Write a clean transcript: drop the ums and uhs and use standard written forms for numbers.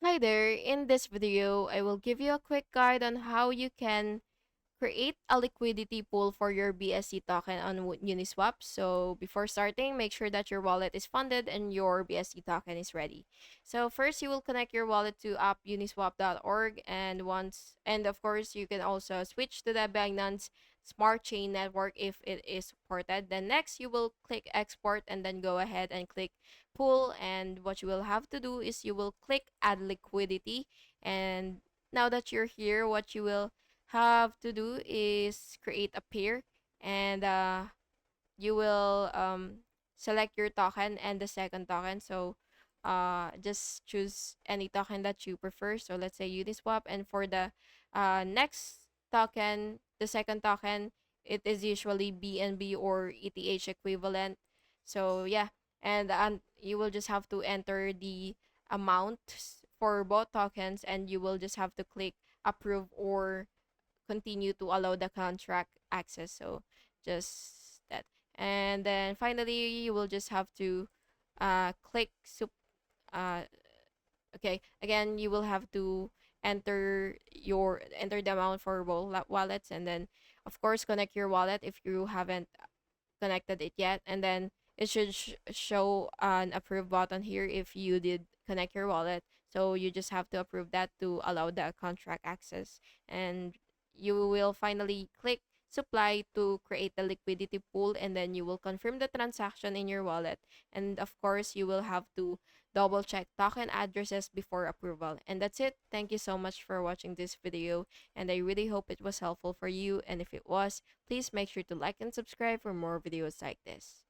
Hi there, in this video, I will give you a quick guide on how you can create a liquidity pool for your BSC token on Uniswap. So before starting, make sure that your wallet is funded and your BSC token is ready. So first, you will connect your wallet to app.uniswap.org, and of course you can also switch to the Binance Smart Chain network if it is supported. Then next, you will click export and then go ahead and click pool. And what you will have to do is you will click add liquidity. And now that you're here, what you will have to do is create a pair, and you will select your token and the second token. So just choose any token that you prefer. So let's say Uniswap, and for the next token, the second token, it is usually BNB or ETH equivalent. So yeah, and you will just have to enter the amount for both tokens, and you will just have to click approve or continue to allow the contract access. So just that. And then finally, you will just have to click uh okay, again, you will have to enter the amount for both wallets, and then of course connect your wallet if you haven't connected it yet, and then it should show an approve button here if you did connect your wallet. So you just have to approve that to allow the contract access, and you will finally click supply to create the liquidity pool, and then you will confirm the transaction in your wallet. And of course you will have to double check token addresses before approval. And that's it. Thank you so much for watching this video, and I really hope it was helpful for you. And if it was, please make sure to like and subscribe for more videos like this.